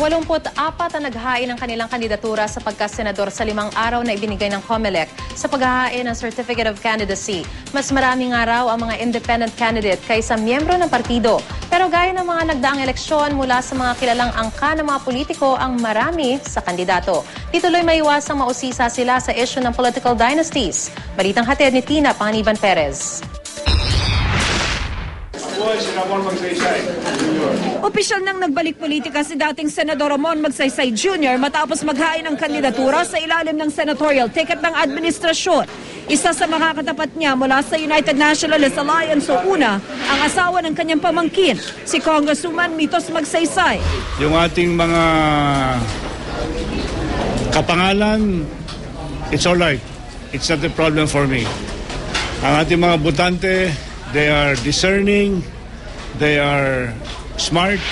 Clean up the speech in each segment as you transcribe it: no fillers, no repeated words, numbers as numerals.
84 ang naghain ng kanilang kandidatura sa pagkasenador sa 5 araw na ibinigay ng COMELEC sa paghahain ng Certificate of Candidacy. Mas maraming araw ang mga independent candidate kaysa miyembro ng partido. Pero gaya ng mga nagdaang eleksyon mula sa mga kilalang angka ng mga politiko ang marami sa kandidato. Di tuloy maiwasang mausisa sila sa issue ng political dynasties. Balitang hatid ni Tina Panganiban Perez. Opisyal nang nagbalik politika si dating Senador Ramon Magsaysay Jr. matapos maghain ng kandidatura sa ilalim ng senatorial ticket ng administrasyon. Isa sa makakatapat niya mula sa United Nationalist Alliance o UNA, ang asawa ng kanyang pamangkin, si Congresswoman Mitos Magsaysay. Yung ating mga kapangalan, it's all right. It's not a problem for me. Ang ating mga botante, they are discerning, they are smart.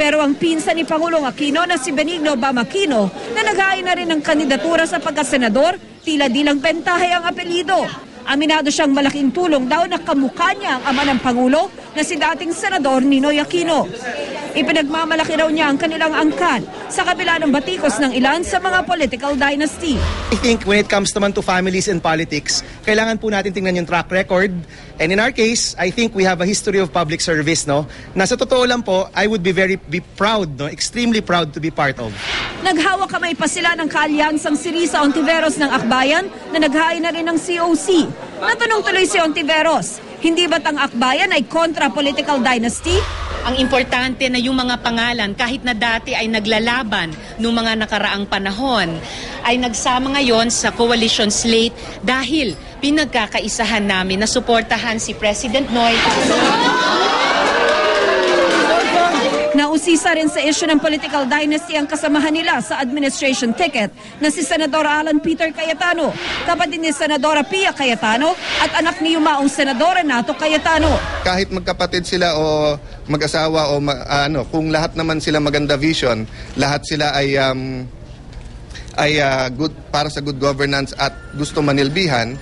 Pero ang pinsan ni Pangulong Aquino na si Benigno Bam-Aquino na naghain na rin ng kandidatura sa pagkasenador, tila di lang bentahe ang apelyido. Aminado siyang malaking tulong daw na kamukha niya ang ama ng Pangulo na si dating Senador Ninoy Aquino. Ipinagmamalaki raw niya ang kanilang angkan sa kabila ng batikos ng ilan sa mga political dynasty. I think when it comes naman to families and politics, kailangan po natin tingnan yung track record. And in our case, I think we have a history of public service, no? Na sa totoo lang po, I would be proud, no? Extremely proud to be part of. Naghawak kamay pa sila ng kaalyansang si Risa Ontiveros ng Akbayan na naghain na rin ng COC. Natanong tuloy si Ontiveros, hindi ba't ang Akbayan ay kontra political dynasty? Ang importante na yung mga pangalan, kahit na dati ay naglalaban noong mga nakaraang panahon, ay nagsama ngayon sa coalition slate dahil pinagkakaisahan namin na suportahan si President Noy. Nausisa rin sa issue ng political dynasty ang kasamahan nila sa administration ticket na si Senador Alan Peter Cayetano, kapatid ni Senadora Pia Cayetano at anak ni yumaong Senadora Nato Cayetano. Kahit magkapatid sila o mag-asawa o kung lahat naman sila maganda vision, lahat sila ay good para sa good governance at gusto manilbihan,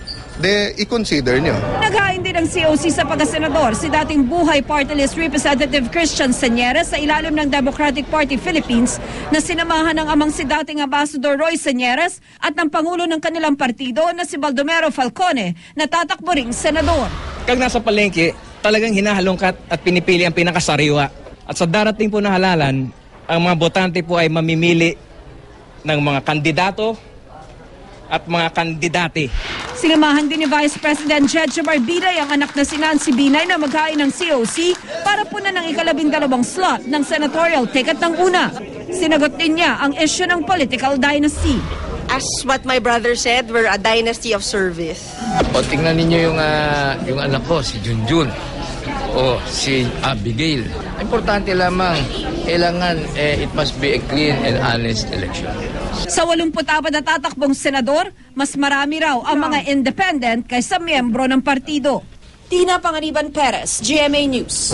i-consider nyo. Naghain din ang COC sa pagkasenador si dating Buhay Party List Representative Christian Señeres sa ilalim ng Democratic Party Philippines na sinamahan ng amang si dating Ambassador Roy Señeres at ng Pangulo ng kanilang partido na si Baldomero Falcone na tatakbo ring senador. Kag nasa palengke, talagang hinahalongkat at pinipili ang pinakasariwa. At sa darating po na halalan, ang mga botante po ay mamimili ng mga kandidato at mga kandidati. Sinamahan din ni Vice President Jejomar Binay ang anak na si Nancy Binay na maghain ng COC para punan ng ika-12 slot ng senatorial ticket ng una. Sinagot din niya ang issue ng political dynasty. As what my brother said, we're a dynasty of service. O tingnan ninyo yung anak ko, si Junjun o si Abigail. Importante lamang, kailangan it must be a clean and honest election. Sa 84 na tatakbong senador, mas marami raw ang mga independent kaysa miyembro ng partido. Tina Panganiban Perez, GMA News.